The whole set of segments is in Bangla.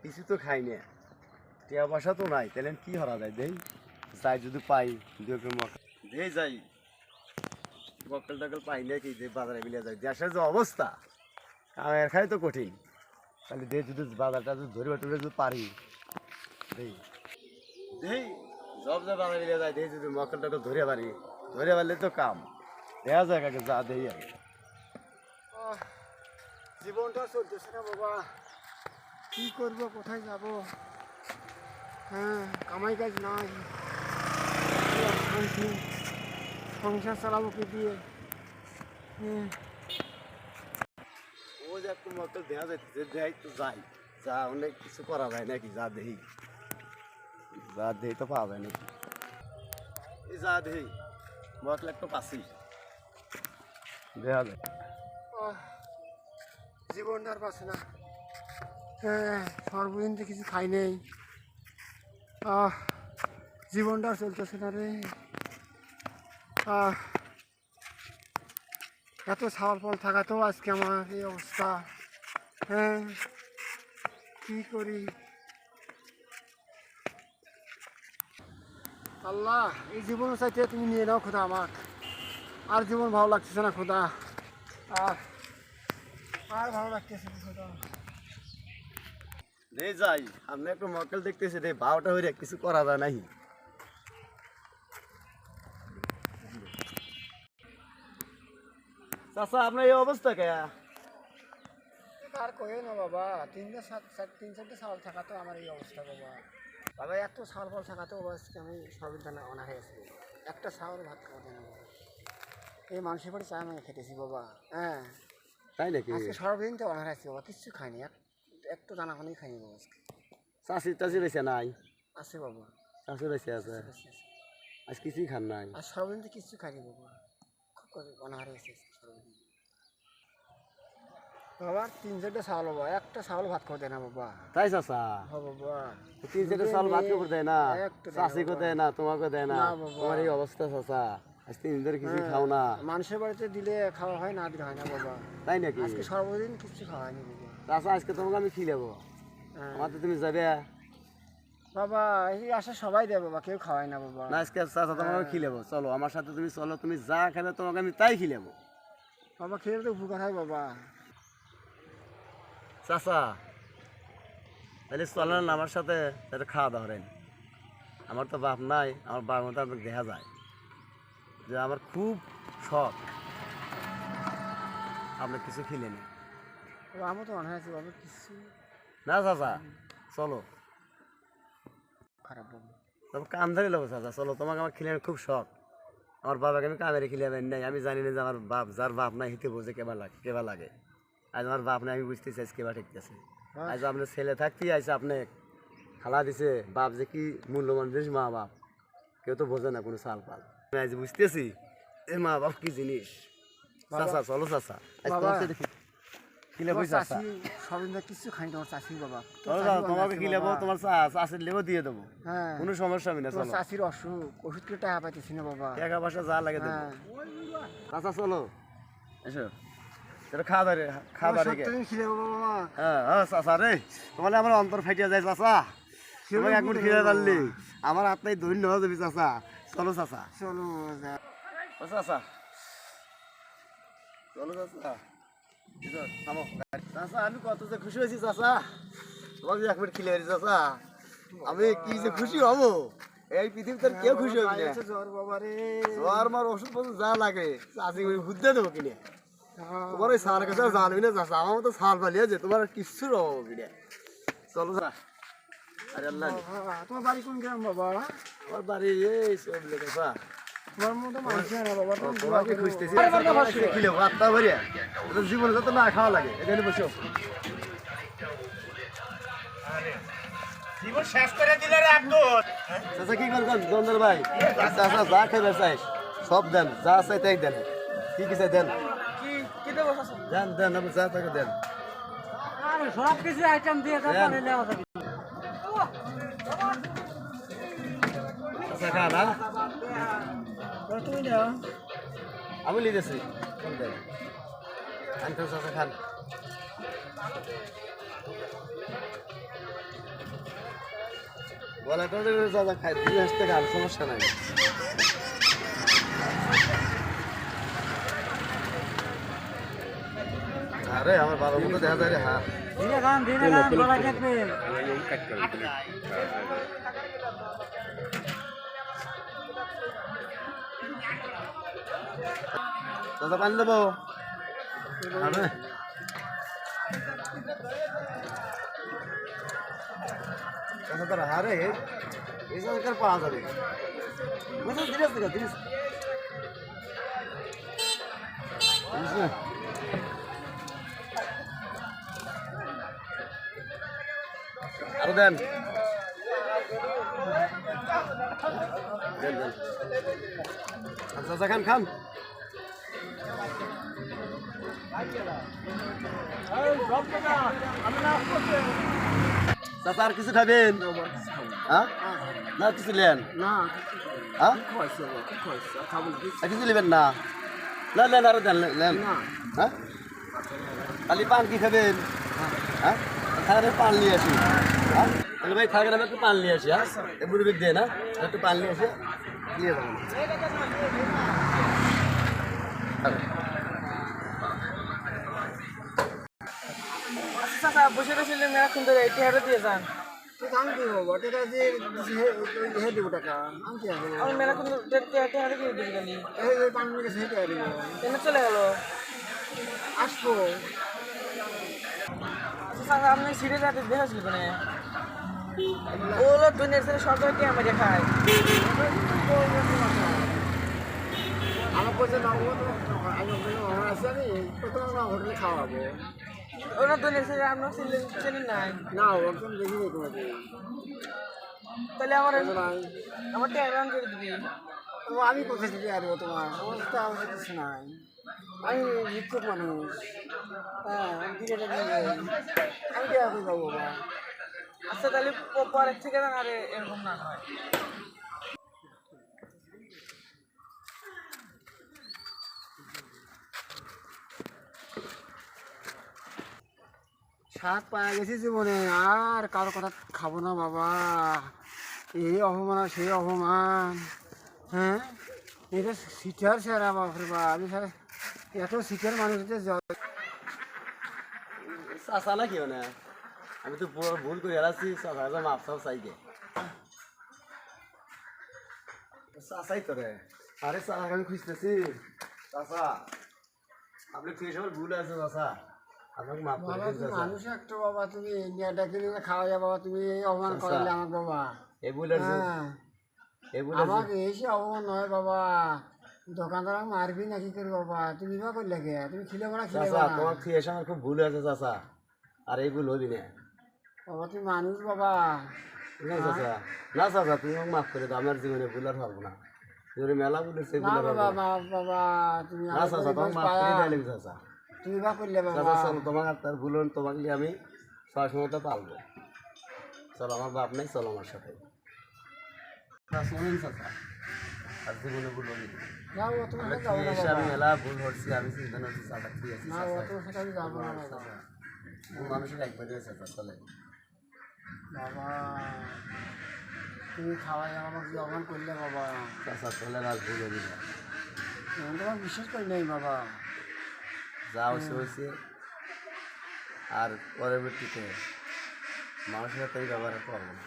কিছু তো খাই না, টিয়া পয়সা তো নাই, তাহলে কি হরা যায়? দেই যাই যদি পাই দেই যাই, মক্কেল টক্কেল পাই না কি বাজারে মিলে যায়। দেশের যে অবস্থা কামের খাই তো কঠিন, তাহলে দে যদি বাজারটা যদি ধরে টুরে যদি পারি দেই দেই সব যে বাজারে মিলে যায়, দেই যদি মক্কেল টক্কেল ধরে পারলে তো কাম দেখা যায় কাকে যা দেই আর। জীবনটা চলতেছে না বাবা, কি করব, কোথায় যাব? হ্যাঁ, কামাই কাজ নাই, সংসার চালাবো কি দিয়ে? ও যে একটু মক্কেল দেখা যাইতেছে, দেয় তো যাই, যা অনেক কিছু করা যায় নাকি? যা দেই তো পাওয়া যায় নাকি? এই যা দেই মক্কেল একটু পাচ্ছি দেখা যায়। জীবনটা আর পাচ্ছে না। হ্যাঁ, সর্বদিন তো কিছু খাই নেই, জীবনটা আর চলতেছে না রে। এত ছাওয়াল ফল থাকাতেও আজকে আমার এই অবস্থা। হ্যাঁ, কি করি? আল্লাহ, এই জীবন চাইতে তুমি নিয়ে নাও খোদা আমার, আর জীবন ভালো লাগতেছে না খোদা, আর ভালো লাগতেছে না খোদা। রে যাই, আপনি একটু মক্কেল দেখতেছি রে, বারোটা হয়ে কিছু করা যায় নাই। চাচা আপনার এই অবস্থা কে? আর কয়ে না বাবা, তিন চারটে ছাওয়াল থাকাতেও আমার এই অবস্থা বাবা। বাবা এত ছাওয়াল ফল থাকাতেও আজকে আমি সর্বদানে অনাহারে আছি। একটা ছাওয়াল ভাত খাওয়া যায় না বাবা, এই মানুষের বাড়ি চা আমি খেতেছি বাবা। হ্যাঁ, তাই নাকি? আজকে সর্বদিন তো অনাহারে আছি বাবা, কিচ্ছু খাইনি, একটু দানাখানি খাইনি বাবা আজকে। চাষি টাসি রয়েছে নাই? আছে বাবা, চাষি রয়েছে আছে, আজ কিছুই খান নাই? আর সর্বদিন তো কিচ্ছু খাইনি বাবা, খুব অনাহারে আছি সর্বদিন বাবা। তিন চারটে ছাওয়াল বাবা, একটা ছাওয়াল ভাত খাওয়া দেয় না বাবা। তাই চাচা? হ্যাঁ বাবা, তিন চারটে চাল ভাত করে দেয় না, চাষিকে দেয় না, তোমাকে দেয় না? তোমার এই অবস্থা চাচা, আজ 3 দিন ধরে কিছু খাও না? মানুষের বাড়িতে দিলে খাওয়া হয়, না দিলে হয় না বাবা। তাই নাকি? আজকে সর্বদিন কিছু খাওয়া হয়নি বাবা। চাচা আজকে তোমাকে আমি খিলাবো, আমার তো তুমি যাবে বাবা। এই আশা সবাই দেয় বাবা, কেউ খাওয়ায় না বাবা। না, আজকে চাচা তোমাকে খিলাবো, চলো আমার সাথে, তুমি চলো, তুমি যা খাবে তোমাকে আমি তাই খিলাবো। বাবা খেলে তো উপকার হয় বাবা। চাচা তাহলে চলেন আমার সাথে, তাহলে খাওয়া দাওয়া করেন। আমার তো বাপ নাই, আমার বাপ মতো আপনাকে দেখা যায় যে আমার খুব শখ আপনি কিছু খিলেনি। আমার তো মনে হয় বাবা কিছু না চাচা চলো, খারাপ বাবা, তবে কাম ধরে নেবো চাচা, চলো, তোমাকে আমার খিলেন খুব শখ। আমার বাবাকে আমি কামেরে খিলাবেন নাই, আমি জানি না যে আমার বাপ, যার বাপ নাই হিতে বোঝে কেবা লাগে। আজ আমার বাপ নাই, আমি বুঝতেছি আজ কেবা ঠিকতেছে। আজ আপনার ছেলে থাকতেই আইসে আপনি খালা দিছে, বাপ যে কি মূল্যবান জিনিস, মা বাপ কেউ তো বোঝে না কোনো সাল পাল। আমি আজ বুঝতেছি এ মা বাপ কি জিনিস। চাচা চলো চাচা, আজ তোমার সাথে খিলাবো চাচা। সর্বদিন কিছু খাই তোমার চাষি বাবা, তোমাকে খিলাবো, তোমার চাষির লেবো দিয়ে দেবো, কোনো সমস্যা হবে না। চলো, চাষির অসুখ, ওষুধ করে টাকা পাইতেছি না বাবা, টাকা পয়সা যা লাগে দেবো। চাচা চলো এসো, খাওয়া দাঁড়িয়ে খিলাবো বাবা। হ্যাঁ হ্যাঁ চাচা রে, তোমার আমার অন্তর ফাইটিয়া যায় চাচা, তোমাকে এক মিনিট খিলে পারলি আমার আপনাই ধন্য হয়ে যাবি চাচা। চলো চাচা, চলো চাচা, চলো চাচা, থামো চাচা, আমি কত যে খুশি হয়েছি চাচা, তোমাকে যে এক মিনিট খিলে পারি চাচা, আমি কি যে খুশি হবো, এই পৃথিবীতে কেউ খুশি হবে না। জ্বর বাবা রে, জ্বর মার ওষুধ পছন্দ যা লাগে চাষি ঘুরতে দেবো কিনে, তোমার ওই সার কাছে জানবি না চাষা, আমার মতো সার পালিয়ে যে তোমার কিচ্ছুর অভাব কিনে। চলো চাচা। আরে আল্লাহ, তোমার বাড়ি কোন গ্রাম বাবা? আমার বাড়ি এই সব লেগে চাচা, তোমার মতো মানুষ না বাবা, তোমাকে খুঁজতেছি। খিলে ভাতটা ভরিয়া জীবনে যত না খাওয়া লাগে, এখানে বসো। জীবন শেষ করে দিলে রে আব্দুল। চাচা কি করবেন জন্দর ভাই? চাচা যা খাইবে চাই সব দেন, যা চাই তাই দেন, কি কি চাই দেন, কি দেবো চাচা? দেন দেন, আপনি যা থাকে দেন। আরে সব কিছু আইটেম দিয়ে তারপরে নেওয়া যাবে। চাচা খা না, তুমি নাও, আমি লিখেছি। খান খান চাচা খান। বলাটা চাচা খাই তুমি আসতে খান, সমস্যা নাই। আরে আমার ভালো মতো দেখা যায় রে। হ্যাঁ চাচা পানি দেবো? খাবে? চাচা তোর হারে এই সরকার পাওয়া যাবে বুঝলি? ধীরে ধীরে ধীরে আরো দেন দেন দেন। চাচা খান খান। চাচা আর কিছু খাবেন? হ্যাঁ না কিছু নেন? না হ্যাঁ খাওয়াইছি বাবা, কি খাওয়াইছি? আর খাবো না আর কিছু নেবেন না? না নেন আরো দেন নেন। না হ্যাঁ খালি পান কি খাবেন? হ্যাঁ থাকেন পান নিয়ে আসি। হ্যাঁ তাহলে ভাই থাকেন আমি একটু পান নিয়ে আসি। হ্যাঁ মুরগি দিয়ে না একটু পান নিয়ে আসি দিয়ে দেবেন। চাচা বসে রয়েছিলেন মেলাক্ষণ ধরে টেহারা দিয়ে যান। টাকা আমি দিব বাবা, টাকা দিয়ে হে দিব টাকা আমি কি আসবো? আমি মেলাক্ষণ টেহারা দিয়ে দিবি গেলি এই পানি গেছে হেঁটে দিব এনে চলে গেল। আসবো। চাচা আপনি সিটে যাতে দেখেছিল কেন? ওগুলো দুনিয়ার ছেলে সরকার টেহা মারিয়ে খায়। আমার পয়সা না হবো তো আমি আছে আমি প্রথম হোটেলে খাওয়াবো। ওরা দুনিয়ার ছেলে আপনার চেনেন নাই? না একদম দেখি নেই তোমাকে। তাহলে আমার নাই আমার টেহা রান করে দিবি। তো আমি কোথায় থেকে আসবো? তোমার আমার তো আমার কিছু নাই। আমি ভিক্ষুক মানুষ। হ্যাঁ আমি দিকে আমি কে এখন যাবো বাবা? আচ্ছা তাহলে পরের থেকে যান আরে এরকম না হয়। স্বাদ পাওয়া গেছি জীবনে, আর কারো কথা খাবো না বাবা। এই অপমান আর সেই অপমান। হ্যাঁ এটা সিটার সেরা বাপরে বাপ। আমি স্যার এত সিটার মানুষদের চাচা না কেউ না আমি তো পুরো ভুল করে এলাছি। চাচা মাপ সব চাইকে চাচাই তো রে। আরে চাচা আমি খুঁজতেছি। চাচা আপনি খুঁজে সবার ভুল আছে চাচা, আপনাকে মাফ করে বাবা দিন তুমি চাচা। মানুষ একটা বাবা, তুমি ইন্ডিয়াটা কিনে খাওয়া যাবে বাবা, তুমি এই অপমান করালে আমার বাবা। এই ভুলের হ্যাঁ এই ভুলের আমাকে এসে অপমান নয় বাবা। দোকানদার মারবি নাকি করে বাবা? তুমি বা করলে কে? তুমি খিলে না খিলে চাচা না তোমার খুঁজে এসে আমার খুব ভুল হয়েছে চাচা, আর এই ভুল হবি না। বাবা, তুমি মানুষ বাবা। না চাচা না চাচা তুমি আমাকে মাফ করে দাও, আমার জীবনে ভুল আর পারবো না। জীবনে মেলা ভুল হচ্ছে না ভুল আর বাবা, পারবো না। বাবা তুমি না আমার চাচা পরিবার তোমাকে মাফ পায়া। করে দিলাম চাচা। তুমি বা করলে বাবা। চাচা চলো তোমাকে আর তার ভুল হন, তোমাকে নিয়ে আমি সব সময় তো পালবো। চলো আমার বাপ নাই, চলো আমার সাথে। শোনেন চাচা আর জীবনে ভুল হবি না। না বাবা, তোমার আমরা সাথে যাবো খেয়ে না এসে আমি বাবা। মেলা ভুল করছি, আমি চিন্তা করছি চাচা ঠিক আছে না বাবা, তোমার সাথে আমি যাবো না বাবা। মানুষের একবার চাচা চলে। বাবা তুমি খাওয়াই আমাকে অপমান করলে বাবা। চাচা চলে আর ভুল হবি না। আমি তোমার বিশ্বাস করি নাই বাবা। যা হয়েছে হয়েছে, আর পরবর্তীতে মানুষের সাথে এই ব্যবহার করবো না।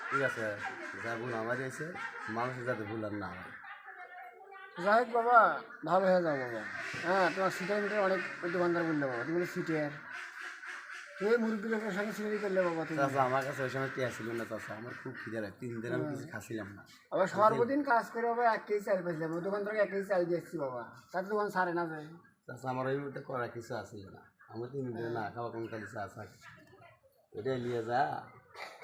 ঠিক আছে, যা ভুল আমার এসে মানুষের যাতে ভুল আর না হয়। যাই হোক বাবা, ভালো হয়ে যাও বাবা। হ্যাঁ তোমার সিটের মিটার অনেক দোকানদার বললে বাবা, তুমি বলে সিটের তুমি মুরব্বী লোকের সঙ্গে সিটারি করলে বাবা তুমি। চাচা আমার কাছে ওই সময় টিয়া ছিল না চাচা, আমার খুব খিদে লাগে, 3 দিন আমি কিছু খাচ্ছিলাম না। আবার সর্বদিন কাজ করে বাবা 1 কেজি চাল পেয়েছিলাম, ওই দোকান থেকে 1 কেজি চাল দিয়ে এসেছি বাবা, তার দোকান সারে না যায়। চাচা আমার ওই মুহূর্তে করা কিছু আসছিল না, আমার 3 দিন না খাওয়া কোনো কাজ আছে এটাই নিয়ে যা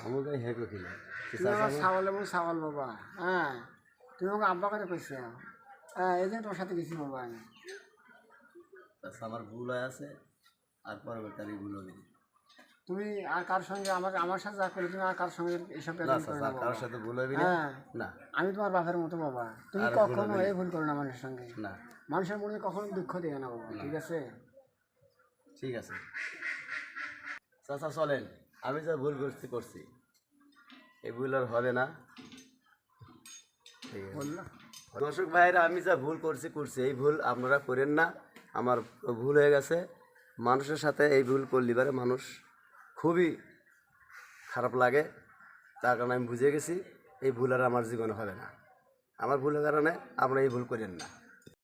আমাকে হেঁকে ছিল। তুমি আমার সাওয়াল এবং সাওয়াল বাবা। হ্যাঁ তুমি আমাকে আব্বা করে পেয়েছো। হ্যাঁ এই জন্য তোমার সাথে গেছি বাবা আমি। চাচা আমার ভুল হয়ে আছে, আর পরবর্তী ভুল হবে। তুমি আর কার সঙ্গে আমার সাথে যা করে তুমি আর কার সঙ্গে এইসব না প্যাটার্ন করে চাচা না কারোর বাবা। সাথে ভুল হবে না হ্যাঁ না আমি তোমার বাপের মতো বাবা, তুমি আর ভুল কখনো হবে না। এই ভুল করো না মানুষের সঙ্গে। না মানুষের মনে কখনো দুঃখ দেবে না বাবা, ঠিক আছে? ঠিক আছে চাচা চলেন, আমি যা ভুল করছি এই ভুল আর হবে না। ঠিক আছে বললাম দর্শক ভাইরা, আমি যা ভুল করছি এই ভুল আপনারা করেন না। আমার ভুল হয়ে গেছে, মানুষের সাথে এই ভুল করলে পারে মানুষ খুবই খারাপ লাগে, তার কারণে আমি বুঝে গেছি এই ভুল আর আমার জীবনে হবে না। আমার ভুলের কারণে আপনারা এই ভুল করেন না।